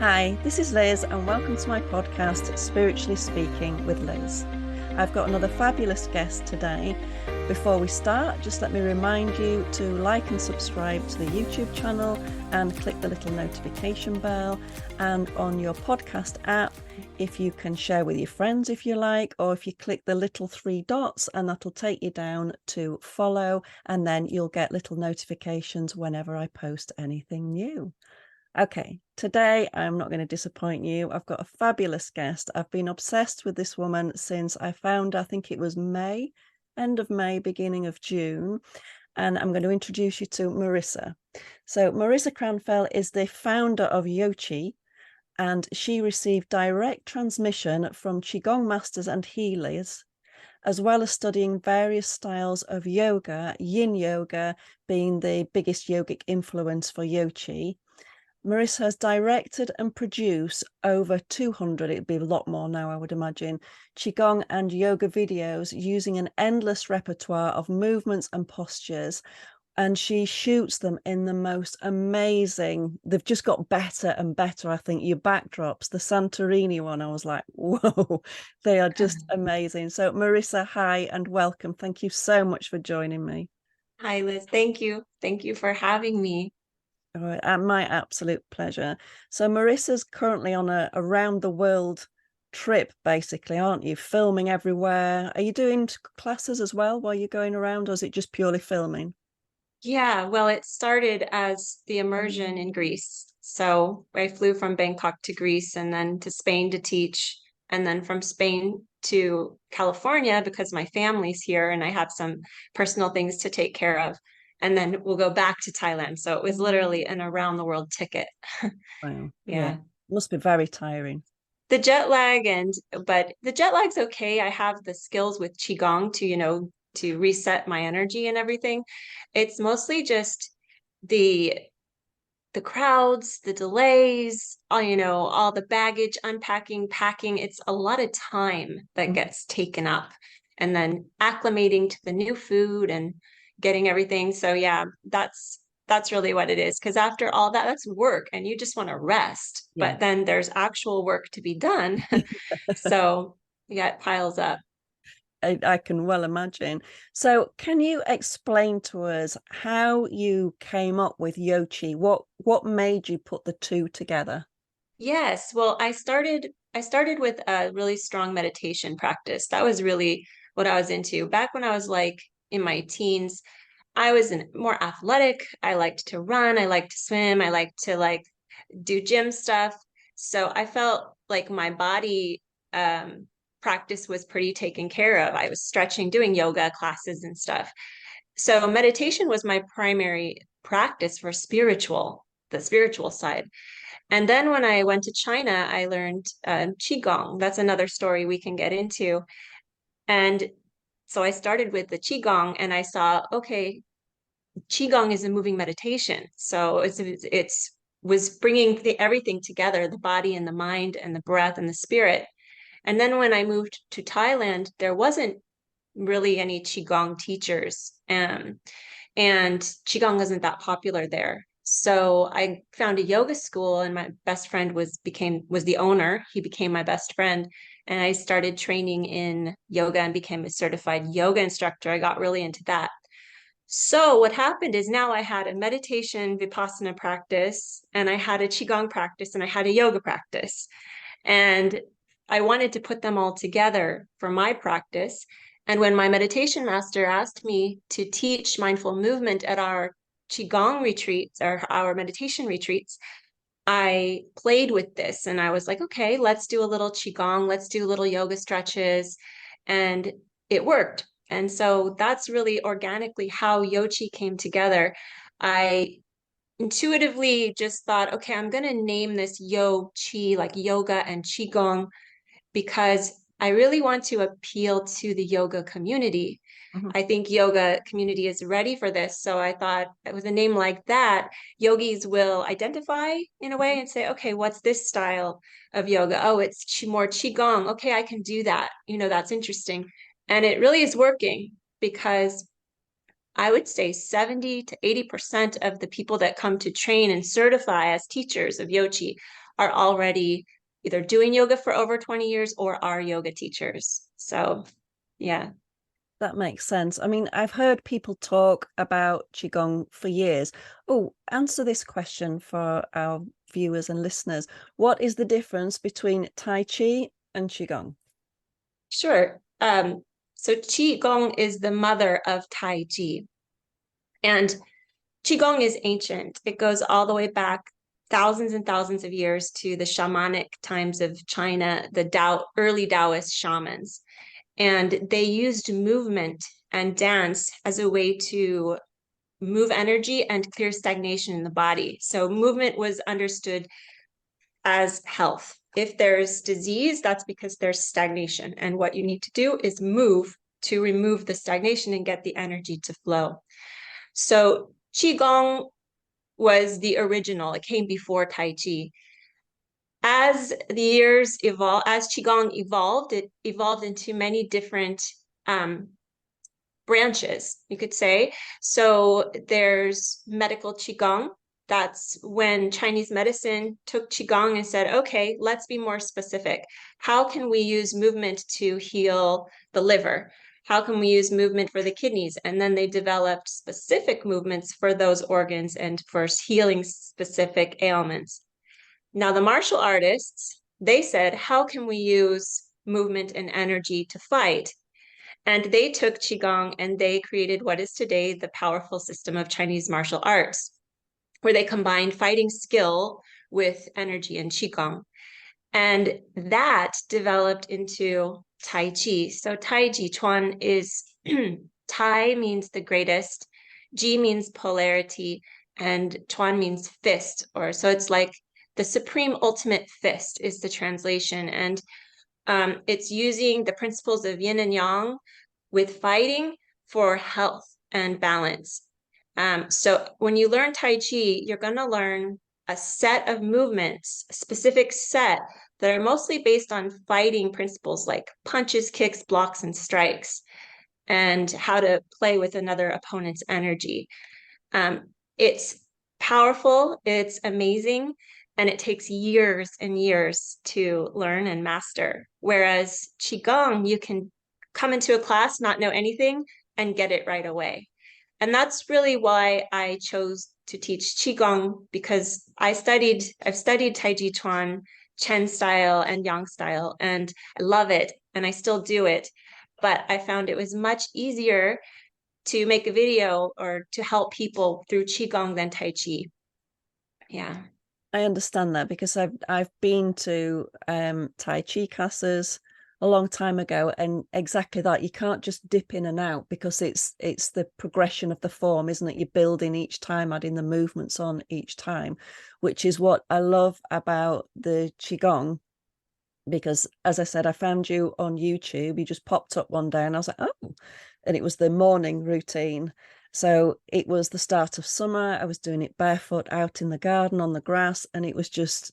Hi, this is Liz, and welcome to my podcast, Spiritually Speaking with Liz. I've got another fabulous guest today. Before we start, just let me remind you to like and subscribe to the YouTube channel and click the little notification bell. And on your podcast app, if you can share with your friends if you like, or if you click the little three dots, and that'll take you down to follow, and then you'll get little notifications whenever I post anything new. Okay, today I'm not going to disappoint you. I've got a fabulous guest. I've been obsessed with this woman since I found, I think it was May, end of May, beginning of June. And I'm going to introduce you to Marisa. So Marisa Cranfil is the founder of YOQI, and she received direct transmission from Qigong masters and healers, as well as studying various styles of yoga, yin yoga being the biggest yogic influence for YOQI. Marisa has directed and produced over 200, it'd be a lot more now, I would imagine, Qigong and yoga videos using an endless repertoire of movements and postures. And she shoots them in the most amazing, they've just got better and better, I think. Your backdrops, the Santorini one, I was like, whoa, they are just amazing. So Marisa, hi and welcome. Thank you so much for joining me. Hi, Liz. Thank you. Thank you for having me. My absolute pleasure. So Marissa's currently on a around the world trip, basically, aren't you? Filming everywhere. Are you doing classes as well while you're going around, or is it just purely filming? Yeah, well, it started as the immersion in Greece. So I flew from Bangkok to Greece and then to Spain to teach, and then from Spain to California because my family's here and I have some personal things to take care of. And then we'll go back to Thailand. So it was literally an around the world ticket. Wow. Yeah. Yeah. Must be very tiring. The jet lag but the jet lag's okay. I have the skills with Qigong to, to reset my energy and everything. It's mostly just the the crowds, the delays, all the baggage, unpacking, packing. It's a lot of time that gets taken up and then acclimating to the new food and getting everything. So yeah, that's really what it is. Because after all that, that's work and you just want to rest. Yeah. But then there's actual work to be done. So yeah, it piles up. I can well imagine. So, can you explain to us how you came up with Yochi? What made you put the two together? Yes. Well, I started with a really strong meditation practice. That was really what I was into. Back when I was like in my teens, I was more athletic. I liked to run, I liked to swim, I liked to do gym stuff. So I felt like my body practice was pretty taken care of. I was stretching, doing yoga classes and stuff. So meditation was my primary practice for the spiritual side. And then when I went to China, I learned Qigong. That's another story we can get into. And so I started with the Qigong and I saw, okay, Qigong is a moving meditation. So it's was bringing everything together, the body and the mind and the breath and the spirit. And then when I moved to Thailand, there wasn't really any Qigong teachers. And Qigong wasn't that popular there. So I found a yoga school and my best friend was the owner. He became my best friend. And I started training in yoga and became a certified yoga instructor. I got really into that. So what happened is now I had a meditation Vipassana practice and I had a Qigong practice and I had a yoga practice. And I wanted to put them all together for my practice. And when my meditation master asked me to teach mindful movement at our Qigong retreats or our meditation retreats, I played with this and I was like, okay, let's do a little Qigong, let's do little yoga stretches. And it worked. And so that's really organically how Yochi came together. I intuitively just thought, okay, I'm going to name this Qi, like yoga and Qigong, because I really want to appeal to the yoga community. Mhm. I think yoga community is ready for this. So I thought with a name like that, yogis will identify in a way and say, okay, what's this style of yoga? Oh, it's more qigong. Okay, I can do that. That's interesting. And it really is working because I would say 70 to 80% of the people that come to train and certify as teachers of Yochi are already either doing yoga for over 20 years or are yoga teachers. So, yeah. That makes sense. I mean, I've heard people talk about Qigong for years. Oh, answer this question for our viewers and listeners. What is the difference between Tai Chi and Qigong? Sure. So Qigong is the mother of Tai Chi. And Qigong is ancient. It goes all the way back thousands and thousands of years to the shamanic times of China, the early Taoist shamans. And they used movement and dance as a way to move energy and clear stagnation in the body. So movement was understood as health. If there's disease, that's because there's stagnation. And what you need to do is move to remove the stagnation and get the energy to flow. So Qigong was the original. It came before Tai Chi. As the years evolved, as Qigong evolved, it evolved into many different branches, you could say. So there's medical Qigong. That's when Chinese medicine took Qigong and said, okay, let's be more specific. How can we use movement to heal the liver? How can we use movement for the kidneys? And then they developed specific movements for those organs and for healing specific ailments. Now, the martial artists, they said, how can we use movement and energy to fight? And they took Qigong and they created what is today the powerful system of Chinese martial arts, where they combined fighting skill with energy and Qigong. And that developed into Tai Chi. So Tai Chi Chuan is Tai means the greatest, Ji means polarity, and Chuan means fist. Or so it's like the supreme ultimate fist is the translation. And it's using the principles of yin and yang with fighting for health and balance. So when you learn Tai Chi, you're going to learn a set of movements, a specific set that are mostly based on fighting principles like punches, kicks, blocks, and strikes, and how to play with another opponent's energy. It's powerful, it's amazing, and it takes years and years to learn and master. Whereas Qigong, you can come into a class, not know anything, and get it right away. And that's really why I chose to teach Qigong, because I've studied Tai Chi Chuan, Chen style, and Yang style, and I love it, and I still do it. But I found it was much easier to make a video or to help people through Qigong than Tai Chi. Yeah. I understand that because I've been to Tai Chi classes a long time ago, and exactly that. You can't just dip in and out because it's the progression of the form, isn't it? You're building each time, adding the movements on each time, which is what I love about the Qigong. Because as I said, I found you on YouTube. You just popped up one day and I was like, oh, and it was the morning routine. So it was the start of summer. I was doing it barefoot out in the garden on the grass, and it was just,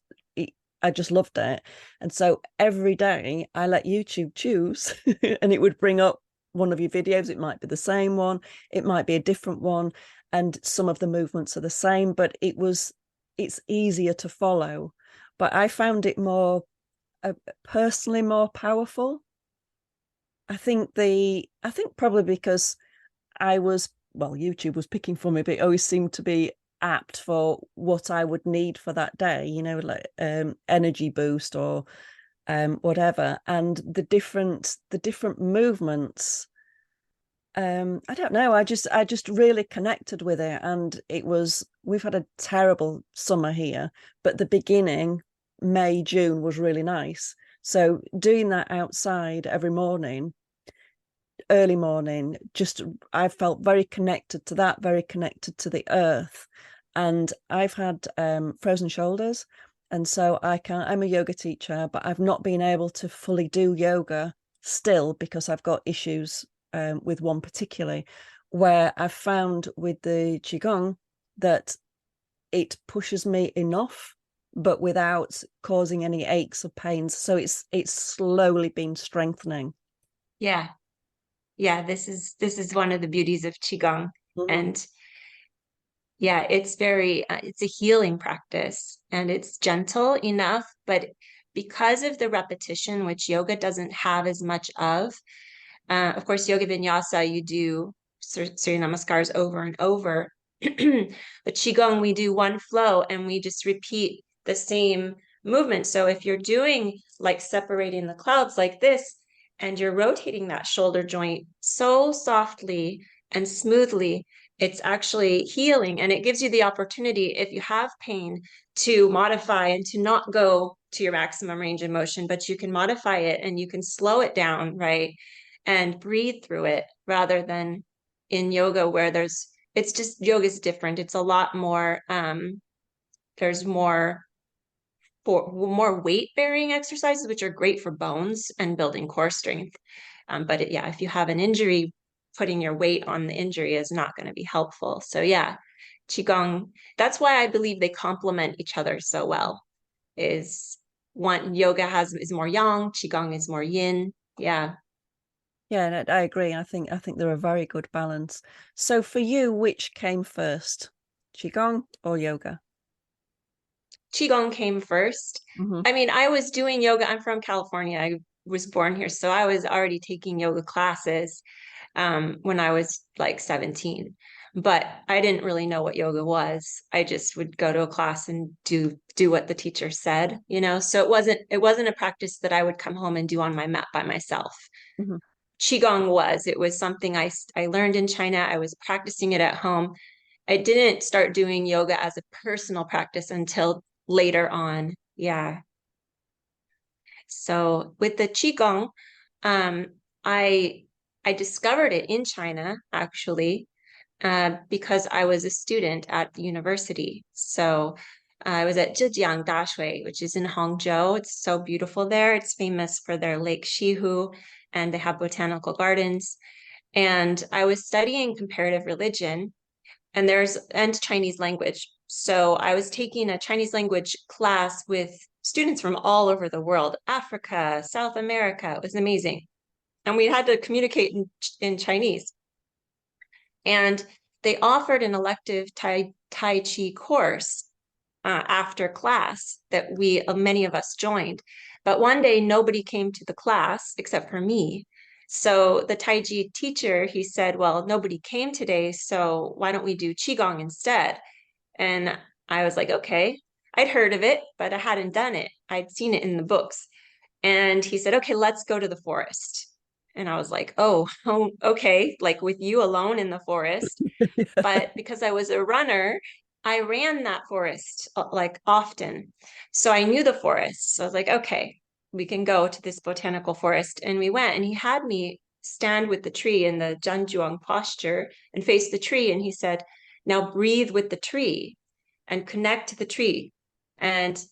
I just loved it. And so every day I let YouTube choose and it would bring up one of your videos. It might be the same one, it might be a different one, and some of the movements are the same, but it's easier to follow. But I found it more personally more powerful. I think probably because YouTube was picking for me, but it always seemed to be apt for what I would need for that day, like energy boost or whatever. And the different movements, I don't know, I just really connected with it. And we've had a terrible summer here, but the beginning, May, June, was really nice. So doing that outside every morning, early morning, just I felt very connected to that, very connected to the earth. And I've had frozen shoulders, and so I'm a yoga teacher, but I've not been able to fully do yoga still because I've got issues with one particularly, where I've found with the Qigong that it pushes me enough but without causing any aches or pains. So it's slowly been strengthening. Yeah. Yeah, this is one of the beauties of Qigong. Mm-hmm. And Yeah, it's very, it's a healing practice and it's gentle enough, but because of the repetition, which yoga doesn't have as much of course, yoga vinyasa, you do Surya Namaskars over and over. But Qigong, we do one flow and we just repeat the same movement. So if you're doing like separating the clouds like this, and you're rotating that shoulder joint so softly and smoothly, it's actually healing. And it gives you the opportunity, if you have pain, to modify and to not go to your maximum range of motion, but you can modify it and you can slow it down, right? And breathe through it rather than in yoga where it's just yoga is different. It's a lot more there's more weight bearing exercises, which are great for bones and building core strength. But yeah, if you have an injury, putting your weight on the injury is not going to be helpful. So yeah, Qigong, that's why I believe they complement each other so well. Is one yoga is more yang, Qigong is more yin. Yeah. Yeah, no, I agree. I think they're a very good balance. So for you, which came first, Qigong or yoga? Qigong came first. Mm-hmm. I mean, I was doing yoga. I'm from California. I was born here, so I was already taking yoga classes when I was like 17. But I didn't really know what yoga was. I just would go to a class and do what the teacher said, you know. So it wasn't a practice that I would come home and do on my mat by myself. Mm-hmm. Qigong was. It was something I learned in China. I was practicing it at home. I didn't start doing yoga as a personal practice until later on. Yeah. So with the Qigong, um, I I discovered it in China actually, because I was a student at the university. So I was at Zhejiang Dashui, which is in Hangzhou. It's so beautiful there. It's famous for their Lake Shihu, and they have botanical gardens. And I was studying comparative religion and Chinese language. So I was taking a Chinese language class with students from all over the world, Africa, South America. It was amazing. And we had to communicate in Chinese. And they offered an elective Tai Chi course after class that many of us joined. But one day nobody came to the class except for me. So the Tai Chi teacher, he said, well, nobody came today, so why don't we do Qigong instead? And I was like, okay. I'd heard of it, but I hadn't done it. I'd seen it in the books. And he said, okay, let's go to the forest. And I was like, oh, okay, like with you alone in the forest. But because I was a runner, I ran that forest like often. So I knew the forest. So I was like, okay, we can go to this botanical forest. And we went, and he had me stand with the tree in the Zhanzhuang posture and face the tree. And he said, now breathe with the tree and connect to the tree. And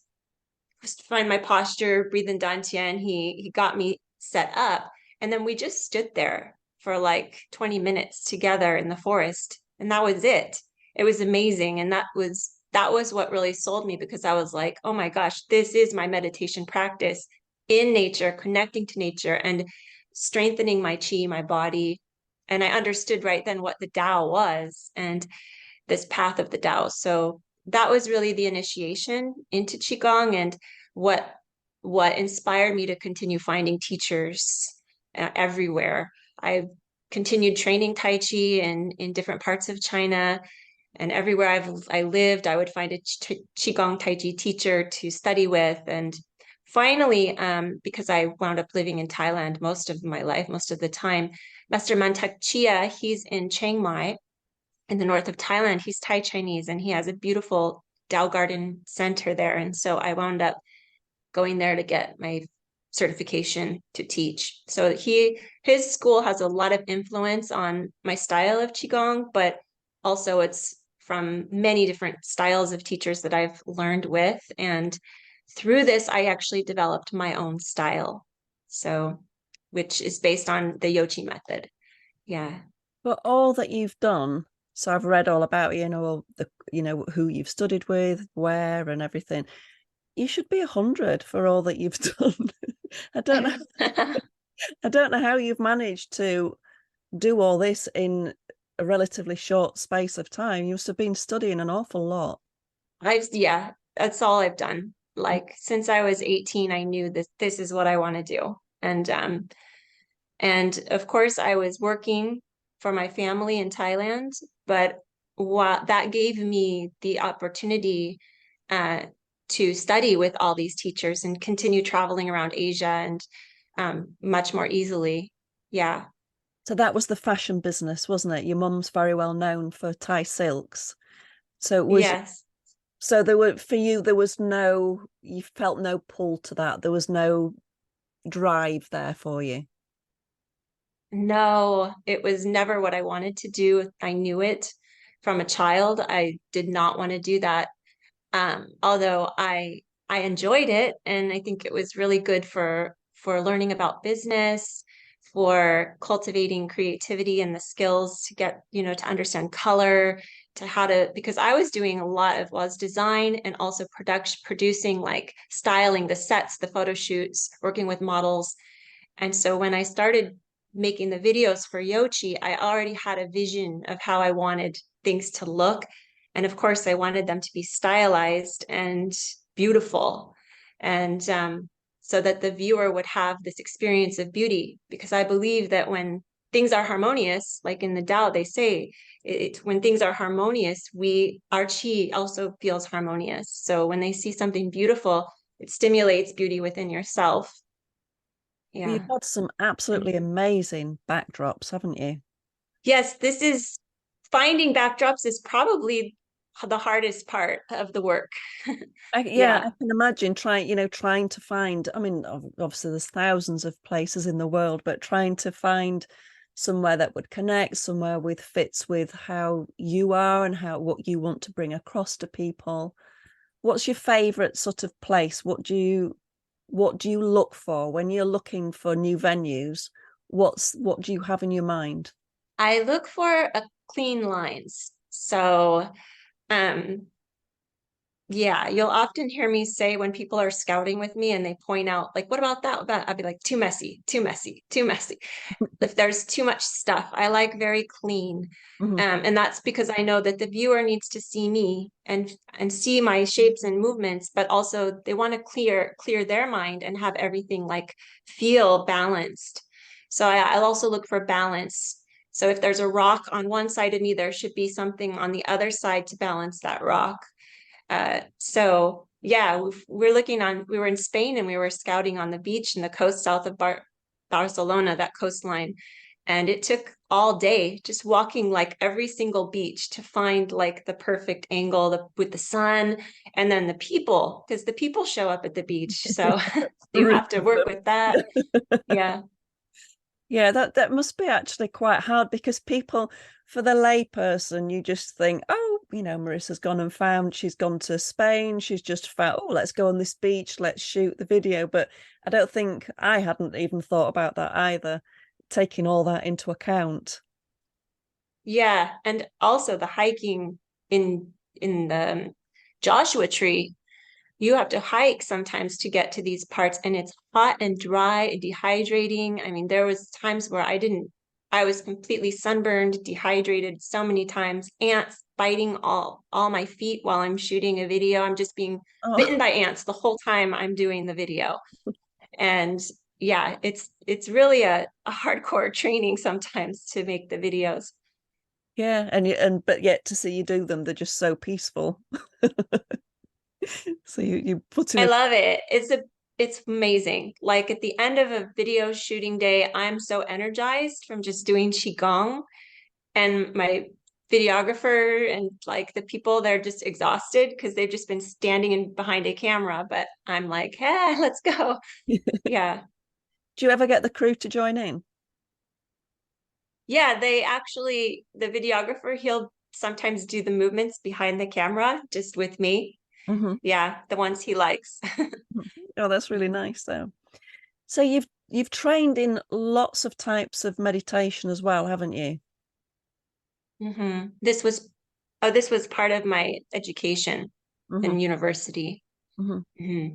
find my posture, breathe in dantian. He got me set up, and then we just stood there for like 20 minutes together in the forest, and that was it. It was amazing, and that was what really sold me, because I was like, oh my gosh, this is my meditation practice in nature, connecting to nature and strengthening my chi, my body. And I understood right then what the Tao was and this path of the Tao. So that was really the initiation into Qigong, and what what inspired me to continue finding teachers everywhere. I continued training Tai Chi in different parts of China, and everywhere I lived, I would find a Qigong Tai Chi teacher to study with. And finally, because I wound up living in Thailand most of my life, most of the time, Master Mantak Chia, he's in Chiang Mai in the north of Thailand. He's Thai Chinese, and he has a beautiful Tao Garden center there. And so I wound up going there to get my certification to teach. So his school has a lot of influence on my style of Qigong, but also it's from many different styles of teachers that I've learned with. And through this, I actually developed my own style. So, which is based on the YOQI method. Yeah. But all that you've done, so I've read all about who you've studied with, where, and everything. You should be 100 for all that you've done. I don't know. I don't know how you've managed to do all this in a relatively short space of time. You must have been studying an awful lot. Yeah, that's all I've done. Like since I was 18, I knew this is what I want to do. And of course I was working for my family in Thailand, but what that gave me the opportunity uh, to study with all these teachers and continue traveling around Asia and much more easily. Yeah. So that was the fashion business, wasn't it? Your mum's very well known for Thai silks. So it was, Yes. so there were, for you, there was no, you felt no pull to that. There was no drive there for you. No, it was never what I wanted to do. I knew it from a child. I did not want to do that. Although I enjoyed it, and I think it was really good for learning about business, for cultivating creativity and the skills to get, to understand color, to how to, because I was doing a lot of was design and also producing, like styling the sets, the photo shoots, working with models. And so when I started making the videos for YOQI, I already had a vision of how I wanted things to look. And of course, I wanted them to be stylized and beautiful. And so that the viewer would have this experience of beauty. Because I believe that when things are harmonious, like in the Tao, they say, when things are harmonious, our Qi also feels harmonious. So when they see something beautiful, it stimulates beauty within yourself. Well, you've Yeah. had some absolutely amazing backdrops, haven't you? Yes, this is finding backdrops is probably the hardest part of the work. Yeah, I Yeah. can imagine trying to find, I mean, obviously there's thousands of places in the world, but trying to find somewhere that would connect, somewhere with fits with how you are and how what you want to bring across to people. What's your favorite sort of place? What do you look for when you're looking for new venues? What do you have in your mind? I look for clean lines. So, um, yeah, you'll often hear me say when people are scouting with me and they point out, like, what about that? I'll be like, too messy, too messy, too messy. If there's too much stuff, I like very clean. Mhm. And that's because I know that the viewer needs to see me and see my shapes and movements, but also they want to clear their mind and have everything like feel balanced. So I'll also look for balance. So if there's a rock on one side of me, there should be something on the other side to balance that rock. So yeah, we were in Spain and we were scouting on the beach and the coast south of Barcelona, that coastline. And it took all day just walking like every single beach to find like the perfect angle with the sun and then the people, because the people show up at the beach. So you Group have to of work with that. them. Yeah. Yeah, that must be actually quite hard because people, for the layperson, you just think, oh, Marissa's gone and found, she's gone to Spain, she's just found, oh, let's go on this beach, let's shoot the video. But I don't think I hadn't even thought about that either, taking all that into account. Yeah. And also the hiking in the Joshua Tree, you have to hike sometimes to get to these parts and it's hot and dry and dehydrating. I mean, there was times where I was completely sunburned, dehydrated so many times, ants biting all my feet while I'm shooting a video. I'm just being bitten Oh, by ants the whole time I'm doing the video. And yeah, it's really a hardcore training sometimes to make the videos. yeah, and but yet to see you do them, they're just so peaceful. So you put in I a love it. It's amazing. Like at the end of a video shooting day, I'm so energized from just doing Qigong and my videographer and like the people, they're just exhausted because they've just been standing in behind a camera, but I'm like, hey, let's go. Yeah. Do you ever get the crew to join in? Yeah, the videographer, he'll sometimes do the movements behind the camera just with me. Hmm. Yeah, the ones he likes. Oh, that's really nice though. So you've trained in lots of types of meditation as well, haven't you? Hmm. This was part of my education Hmm. in university. Hmm. Hmm.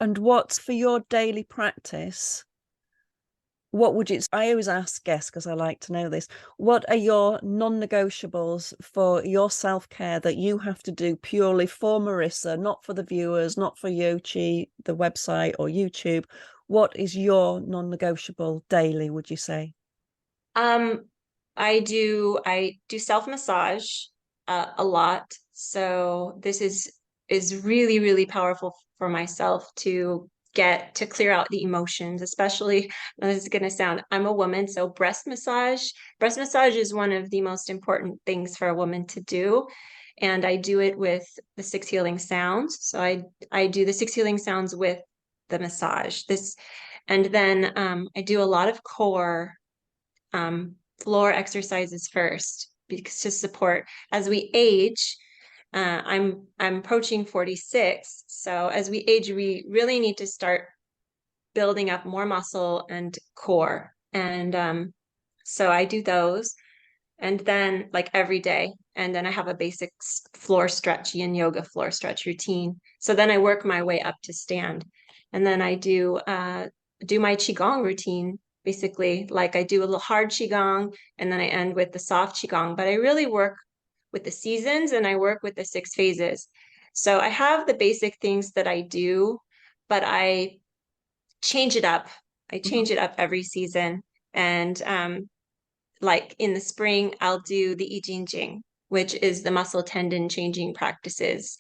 And what's for your daily practice? what would you, I always ask guests because I like to know this, what are your non-negotiables for your self-care that you have to do purely for Marisa, not for the viewers, not for YOQI, the website or YouTube? What is your non-negotiable daily, would you say? Um, I do self-massage a lot. So this is really, really powerful for myself to get to clear out the emotions, especially this is gonna sound, I'm a woman, so breast massage is one of the most important things for a woman to do. And I do it with the six healing sounds. So I do the six healing sounds with the massage. This and then I do a lot of core floor exercises first because to support as we age. I'm approaching 46, so as we age, we really need to start building up more muscle and core, and so I do those, and then like every day, and then I have a basic floor stretch and yoga floor stretch routine. So then I work my way up to stand, and then I do my qigong routine. Basically, like I do a little hard qigong, and then I end with the soft qigong. But I really work with the seasons and I work with the six phases. So I have the basic things that I do, but I change it up. I Mhm. change it up every season, and like in the spring, I'll do the I Ching Jing, which is the muscle tendon changing practices,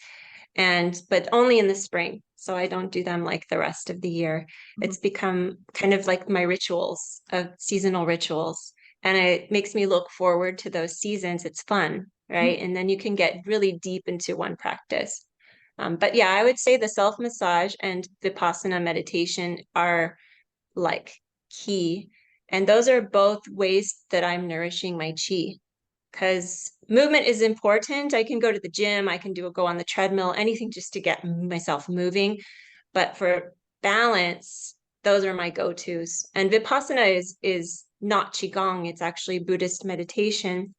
and but only in the spring. So I don't do them like the rest of the year. Mhm. It's become kind of like my rituals of seasonal rituals. And it makes me look forward to those seasons. It's fun, Mhm. right? And then you can get really deep into one practice. But yeah, I would say the self massage and Vipassana meditation are like key. And those are both ways that I'm nourishing my chi because movement is important. I can go to the gym, I can go on the treadmill, anything just to get myself moving. But for balance, those are my go-tos. And Vipassana is not Qigong, it's actually Buddhist meditation.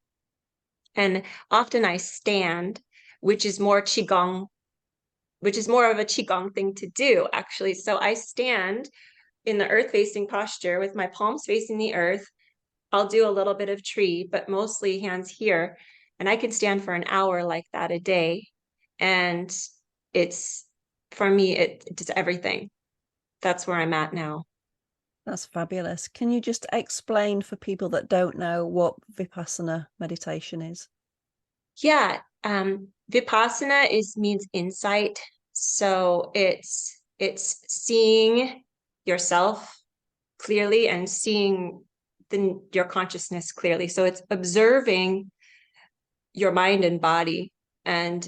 And often I stand, which is more Qigong, which is more of a Qigong thing to do, actually. So I stand in the earth facing posture with my palms facing the earth. I'll do a little bit of tree, but mostly hands here. And I could stand for an hour like that a day. And it's for me, it's everything. That's where I'm at now. That's fabulous. Can you just explain for people that don't know what Vipassana meditation is? Yeah. Vipassana is means insight. So it's seeing yourself clearly and seeing your consciousness clearly. So it's observing your mind and body. And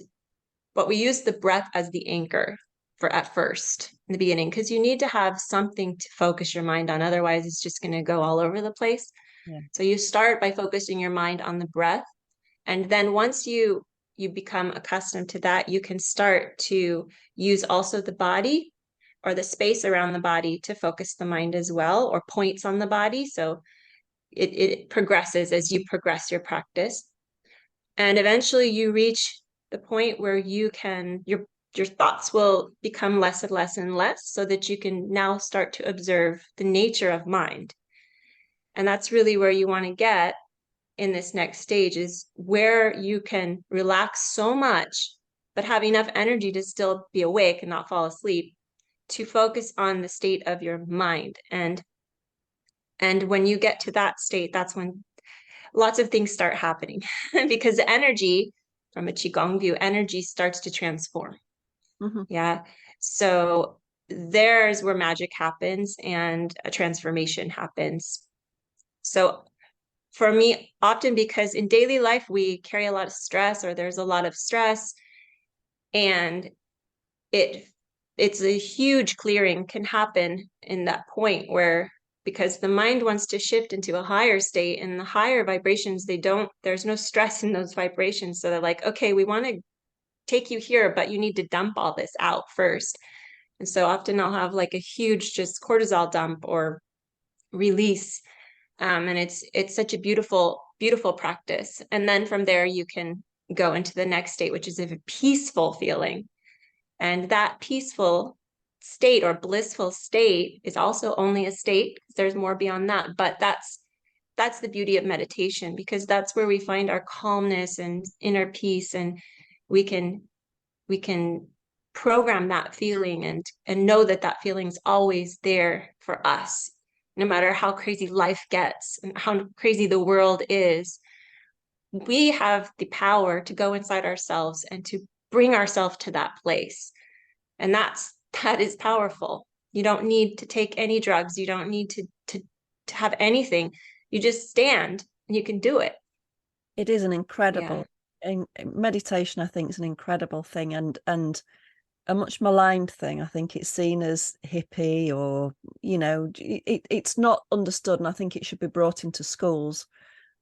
but we use the breath as the anchor for at first in the beginning, because you need to have something to focus your mind on. Otherwise, it's just going to go all over the place. Yeah. So you start by focusing your mind on the breath. And then once you become accustomed to that, you can start to use also the body or the space around the body to focus the mind as well, or points on the body. So it progresses as you progress your practice. And eventually you reach the point where you can your thoughts will become less and less and less, so that you can now start to observe the nature of mind. And that's really where you want to get in this next stage, is where you can relax so much but have enough energy to still be awake and not fall asleep, to focus on the state of your mind. And when you get to that state, that's when lots of things start happening because energy, from a qigong view, energy starts to transform. Mhm. Yeah. So there's where magic happens and a transformation happens. So for me, often, because in daily life we carry a lot of stress, or there's a lot of stress, and it it's a huge clearing can happen in that point where, because the mind wants to shift into a higher state, and the higher vibrations, there's no stress in those vibrations, so they're like, okay, we want to take you here, but you need to dump all this out first. And so often I'll have like a huge just cortisol dump or release, and it's such a beautiful practice. And then from there you can go into the next state, which is a peaceful feeling. And that peaceful state or blissful state is also only a state. There's more beyond that, but that's the beauty of meditation, because that's where we find our calmness and inner peace, and we can program that feeling and know that that feeling's always there for us, no matter how crazy life gets and how crazy the world is. We have the power to go inside ourselves and to bring ourselves to that place. And that is powerful. You don't need to take any drugs. You don't need to have anything. You just stand and you can do it. It is an Yeah. incredible meditation. I think is an incredible thing, and a much maligned thing. I think it's seen as hippie, or it's not understood, and I think it should be brought into schools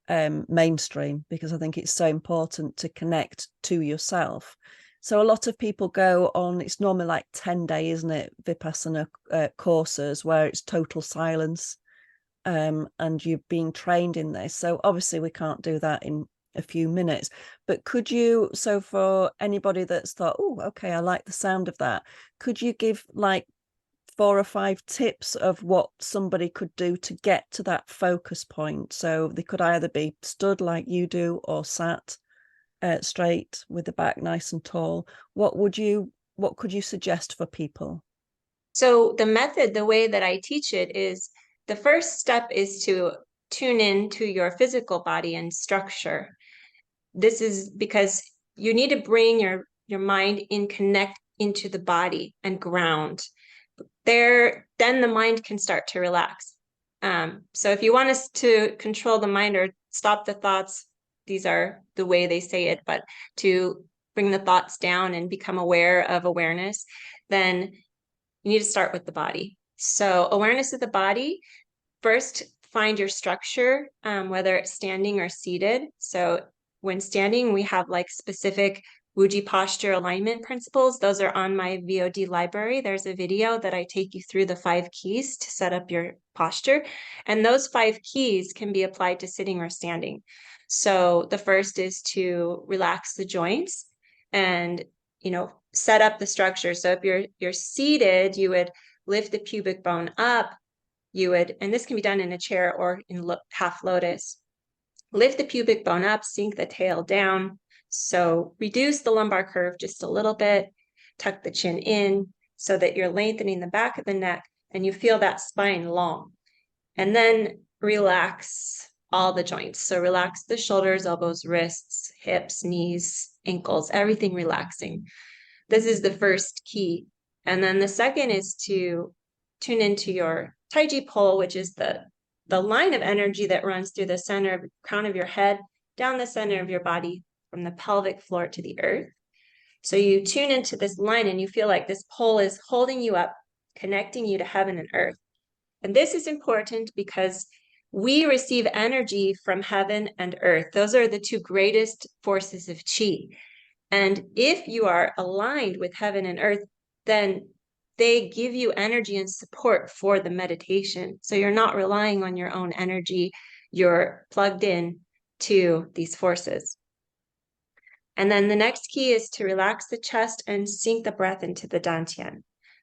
mainstream, because I think it's so important to connect to yourself. So a lot of people go on, it's normally like 10 days, isn't it, Vipassana courses where it's total silence, and you're being trained in this. So obviously we can't do that in a few minutes, but could you, so for anybody that's thought, oh, okay, I like the sound of that, could you give like 4 or 5 tips of what somebody could do to get to that focus point? So they could either be stood like you do, or sat straight with the back nice and tall. What could you suggest for people? So the way that I teach it is, the first step is to tune in to your physical body and structure. This is because you need to bring your mind in, connect into the body and ground. Then the mind can start to relax. So if you want us to control the mind or stop the thoughts, these are the way they say it, but to bring the thoughts down and become aware of awareness, then you need to start with the body. So awareness of the body, first find your structure, whether it's standing or seated. So when standing, we have like specific Wuji posture alignment principles. Those are on my VOD library. There's a video that I take you through the 5 keys to set up your posture. And those 5 keys can be applied to sitting or standing. So the first is to relax the joints and, set up the structure. So if you're seated, you would lift the pubic bone up. And this can be done in a chair or in half lotus. Lift the pubic bone up, sink the tail down. So reduce the lumbar curve just a little bit, tuck the chin in so that you're lengthening the back of the neck and you feel that spine long. And then relax all the joints. So relax the shoulders, elbows, wrists, hips, knees, ankles, everything relaxing. This is the first key. And then the second is to tune into your Taiji pole, which is the line of energy that runs through the center of the crown of your head, down the center of your body, from the pelvic floor to the earth. So you tune into this line and you feel like this pole is holding you up, connecting you to heaven and earth. And this is important because we receive energy from heaven and earth. Those are the 2 greatest forces of qi. And if you are aligned with heaven and earth, then they give you energy and support for the meditation. So you're not relying on your own energy. You're plugged in to these forces. And then the next key is to relax the chest and sink the breath into the dantian.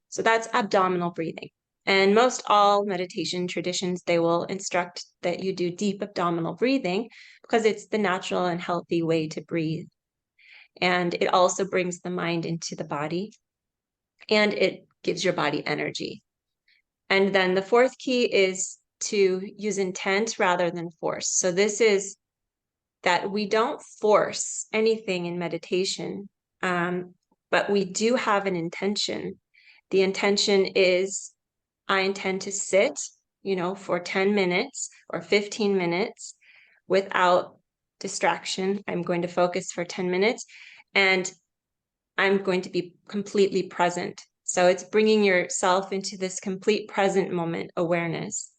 So that's abdominal breathing. And most all meditation traditions, they will instruct that you do deep abdominal breathing because it's the natural and healthy way to breathe. And it also brings the mind into the body, and it gives your body energy. And then the 4th key is to use intent rather than force. So this is that we don't force anything in meditation, but we do have an intention. The intention is, I intend to sit, for 10 minutes or 15 minutes without distraction. I'm going to focus for 10 minutes and I'm going to be completely present. So it's bringing yourself into this complete present moment awareness.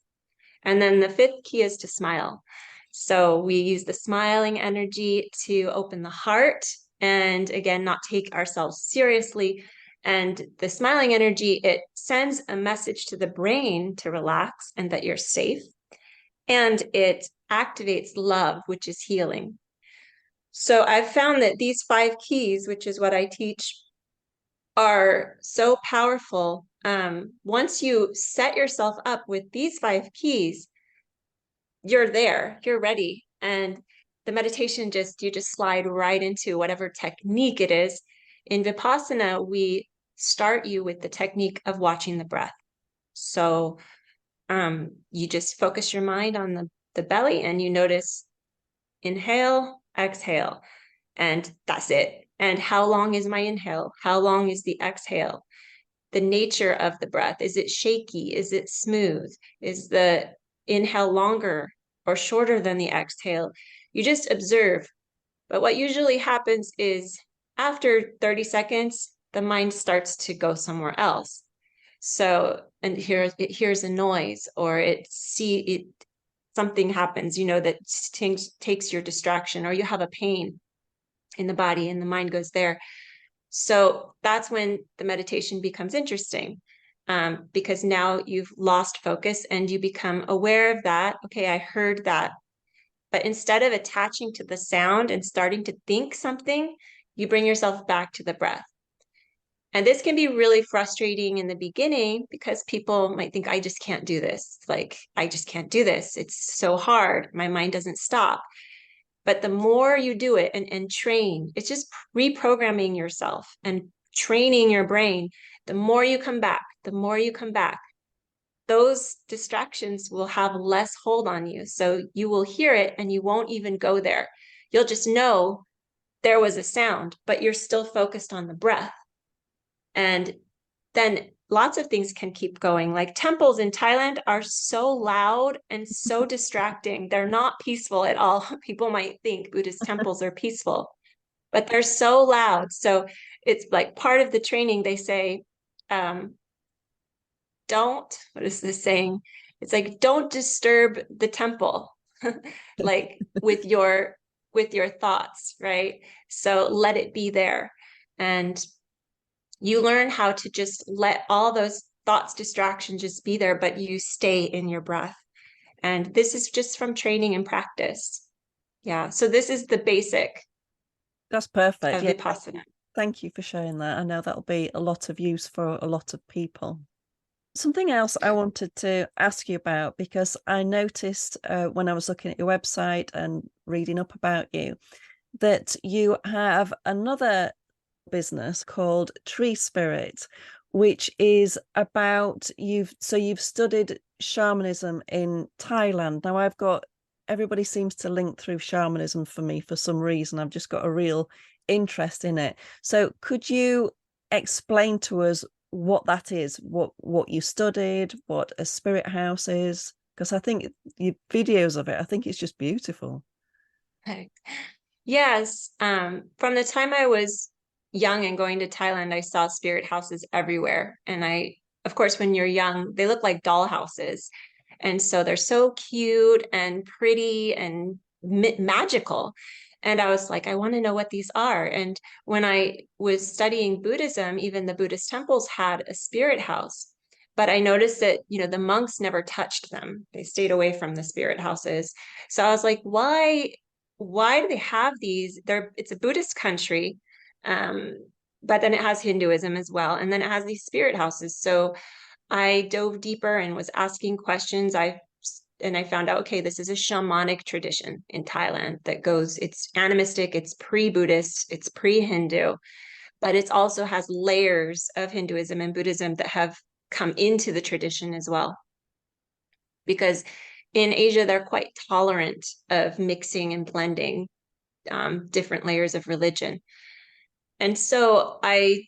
And then the 5th key is to smile. So we use the smiling energy to open the heart and again, not take ourselves seriously. And the smiling energy, it sends a message to the brain to relax and that you're safe. And it activates love, which is healing. So I've found that these 5 keys, which is what I teach, are so powerful once you set yourself up with these 5 keys, you're there, you're ready. And the meditation you just slide right into whatever technique it is. In Vipassana, we start you with the technique of watching the breath. So you just focus your mind on the belly and you notice inhale, exhale, and that's it. And how long is my inhale? How long is the exhale? The nature of the breath. Is it shaky? Is it smooth? Is the inhale longer or shorter than the exhale? You just observe. But what usually happens is after 30 seconds, the mind starts to go somewhere else. So, and it hears a noise or something happens, that takes your distraction, or you have a pain in the body and the mind goes there. So that's when the meditation becomes interesting, because now you've lost focus and you become aware of that. Okay, I heard that. But instead of attaching to the sound and starting to think something, you bring yourself back to the breath. And this can be really frustrating in the beginning because people might think, I just can't do this. Like, I just can't do this. It's so hard. My mind doesn't stop. But the more you do it and train, it's just reprogramming yourself and training your brain. The more you come back, the more you come back, those distractions will have less hold on you. So you will hear it and you won't even go there. You'll just know there was a sound, but you're still focused on the breath. And then lots of things can keep going. Like temples in Thailand are so loud and so distracting. They're not peaceful at all. People might think Buddhist temples are peaceful, but they're so loud. So it's like part of the training. They say, what is this saying? It's like, don't disturb the temple, like with your thoughts, right? So let it be there. And you learn how to just let all those thoughts, distractions just be there, but you stay in your breath. And this is just from training and practice. Yeah. So this is the basic That's perfect. of Yeah. Vipassana. Thank you for sharing that. I know that'll be a lot of use for a lot of people. Something else I wanted to ask you about, because I noticed when I was looking at your website and reading up about you, that you have another business called Tree Spirit, which is about you've studied shamanism in Thailand. Now everybody seems to link through shamanism for me for some reason. I've just got a real interest in it. So could you explain to us what that is, what you studied, what a spirit house is? Because I think your videos of it, I think it's just beautiful. Okay. Yes. From the time I was young and going to Thailand, I saw spirit houses everywhere. And of course, when you're young, they look like doll houses. And so they're so cute and pretty and magical. And I was like, I want to know what these are. And when I was studying Buddhism, even the Buddhist temples had a spirit house. But I noticed that, the monks never touched them. They stayed away from the spirit houses. So I was like, why do they have these? It's a Buddhist country, um, but then it has Hinduism as well, and then it has these spirit houses. So I dove deeper and was asking questions. And I found out, okay, this is a shamanic tradition in Thailand it's animistic, it's pre-Buddhist, it's pre-Hindu, but it also has layers of Hinduism and Buddhism that have come into the tradition as well. Because in Asia, they're quite tolerant of mixing and blending different layers of religion. And so I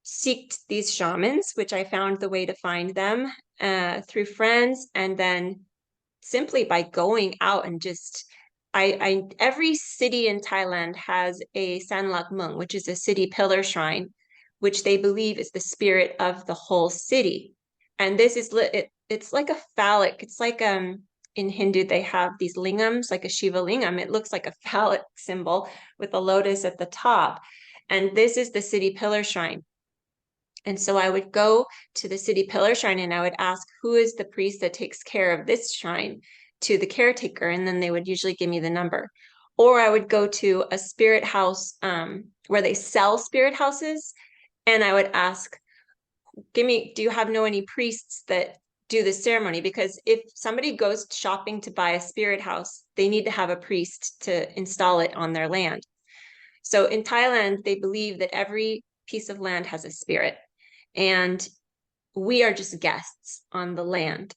seeked these shamans, which I found the way to find them through friends, and then simply by going out and just every city in Thailand has a San Lak Mung, which is a city pillar shrine, which they believe is the spirit of the whole city. And this is it's like a phallic. It's like in Hindu they have these lingams, like a Shiva lingam. It looks like a phallic symbol with a lotus at the top. And this is the city pillar shrine. And so I would go to the city pillar shrine and I would ask, who is the priest that takes care of this shrine, to the caretaker? And then they would usually give me the number. Or I would go to a spirit house where they sell spirit houses. And I would ask, do you know any priests that do the ceremony? Because if somebody goes shopping to buy a spirit house, they need to have a priest to install it on their land. So in Thailand, they believe that every piece of land has a spirit, and we are just guests on the land.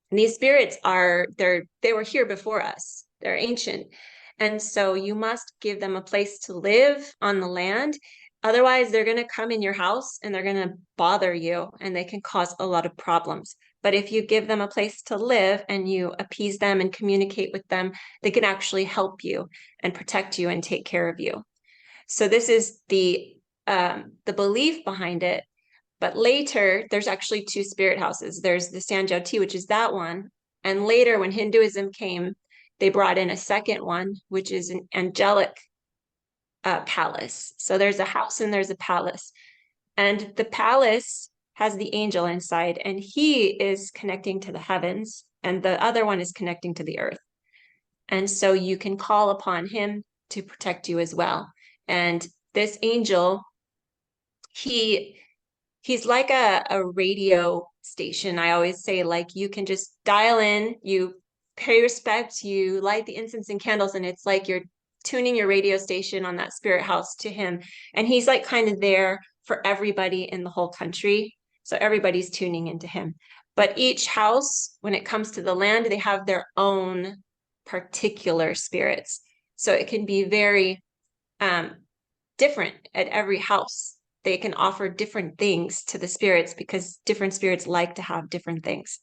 And these spirits they were here before us. They're ancient. And so you must give them a place to live on the land. Otherwise, they're going to come in your house and they're going to bother you, and they can cause a lot of problems. But if you give them a place to live and you appease them and communicate with them, they can actually help you and protect you and take care of you. So this is the belief behind it. But later, there's actually two spirit houses. There's the Sanjiao which is that one. And later, when Hinduism came, they brought in a second one, which is an angelic palace. So there's a house and there's a palace. And the palace has the angel inside, and he is connecting to the heavens, and the other one is connecting to the earth. And so you can call upon him to protect you as well. And this angel, he's like a radio station. I always say, like, you can just dial in, you pay respect, you light the incense and candles, and it's like you're tuning your radio station on that spirit house to him. And he's like kind of there for everybody in the whole country. So everybody's tuning into him. But each house, when it comes to the land, they have their own particular spirits. So it can be very different at every house. They can offer different things to the spirits because different spirits like to have different things.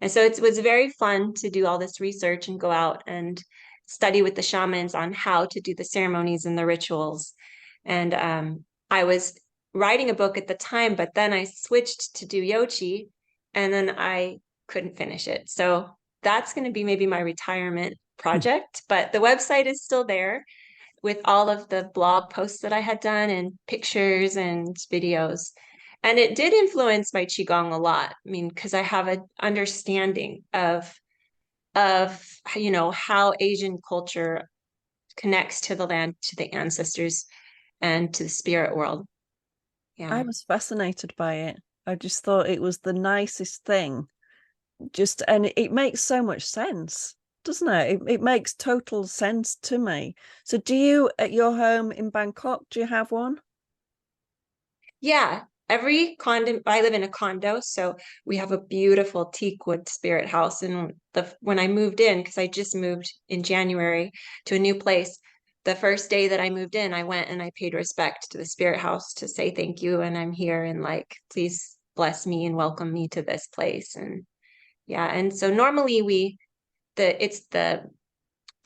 And so it was very fun to do all this research and go out and study with the shamans on how to do the ceremonies and the rituals. And I was writing a book at the time, but then I switched to do YOQI, and then I couldn't finish it. So that's going to be maybe my retirement project, but the website is still there with all of the blog posts that I had done and pictures and videos. And it did influence my Qigong a lot. I mean, because I have an understanding of how Asian culture connects to the land, to the ancestors, and to the spirit world. Yeah. I was fascinated by it. I just thought it was the nicest thing. And it makes so much sense, doesn't it? It makes total sense to me. So do you, at your home in Bangkok, do you have one? Yeah. Every condo, I live in a condo, so we have a beautiful teakwood spirit house. And when I moved in, because I just moved in January to a new place, the first day that I moved in, I went and I paid respect to the spirit house to say thank you, and I'm here, and like, please bless me and welcome me to this place. And yeah, and so normally it's the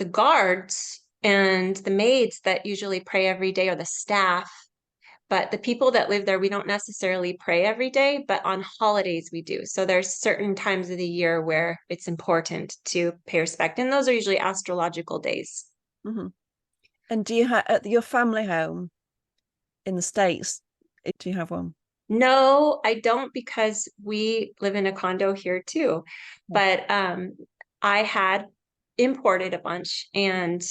guards and the maids that usually pray every day, or the staff. But the people that live there, we don't necessarily pray every day, but on holidays we do. So there's certain times of the year where it's important to pay respect. And those are usually astrological days. Mm-hmm. And do you have at your family home in the States, do you have one? No, I don't, because we live in a condo here too. But I had imported a bunch, and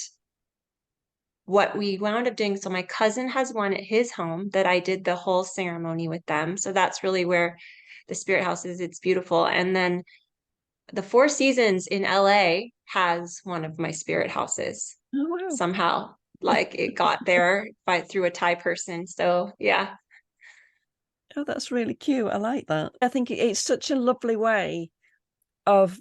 what we wound up doing, so my cousin has one at his home that I did the whole ceremony with them. So that's really where the spirit house is. It's beautiful. And then the Four Seasons in LA has one of my spirit houses. Oh, wow. Somehow. Like, it got there through a Thai person. So yeah. Oh, that's really cute. I like that. I think it's such a lovely way of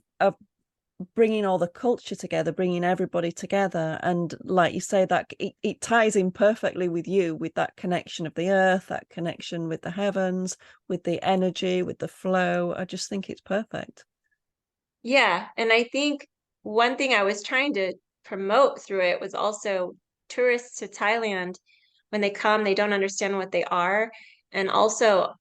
bringing all the culture together, bringing everybody together. And like you say, that it ties in perfectly with you, with that connection of the earth, that connection with the heavens, with the energy, with the flow. I just think it's perfect. Yeah. And I think one thing I was trying to promote through it was also tourists to Thailand, when they come, they don't understand what they are. And also,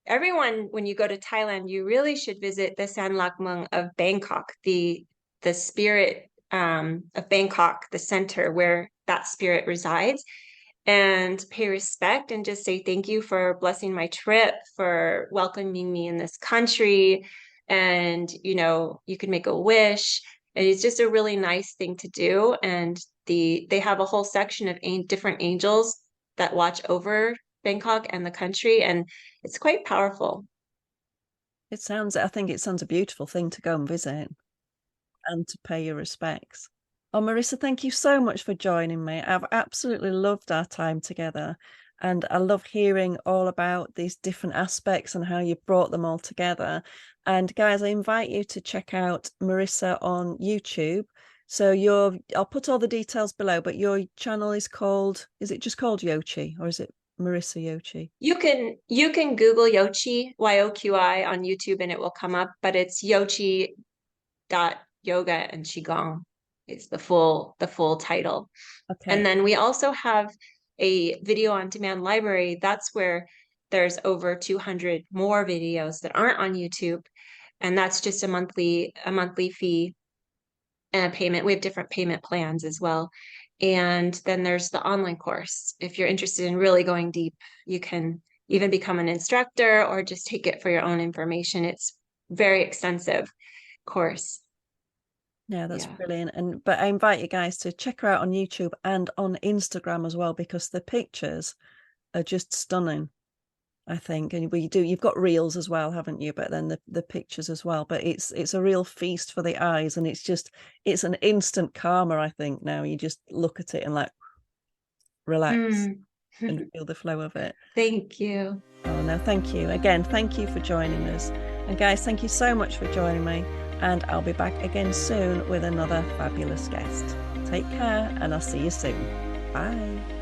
everyone, when you go to Thailand, you really should visit the San Lakmung of Bangkok, the spirit of Bangkok, the center where that spirit resides, and pay respect and just say thank you for blessing my trip, for welcoming me in this country. And, you can make a wish. And it's just a really nice thing to do. And they have a whole section of different angels that watch over Bangkok and the country, and it's quite powerful. I think it sounds a beautiful thing to go and visit and to pay your respects. Oh, Marisa, thank you so much for joining me. I've absolutely loved our time together. And I love hearing all about these different aspects and how you've brought them all together. And guys, I invite you to check out Marisa on YouTube. So I'll put all the details below, but your channel is it just called YOQI, or is it Marisa YOQI? You can Google YOQI, YOQI on YouTube, and it will come up, but it's YOQI dot Yoga and Qigong is the full title. And Okay. then we also have a video on demand library. That's where there's over 200 more videos that aren't on YouTube. And that's just a monthly fee and a payment. We have different payment plans as well. And then there's the online course. If you're interested in really going deep, you can even become an instructor or just take it for your own information. It's very extensive course. Yeah, that's Yeah. brilliant. But I invite you guys to check her out on YouTube and on Instagram as well, because the pictures are just stunning, I think. And you've got reels as well, haven't you? But then the pictures as well. But it's a real feast for the eyes, and it's an instant karma, I think. Now you just look at it and like relax Mm. and feel the flow of it. Thank you. Oh no, thank you. Again, thank you for joining us. And guys, thank you so much for joining me. And I'll be back again soon with another fabulous guest. Take care, and I'll see you soon. Bye.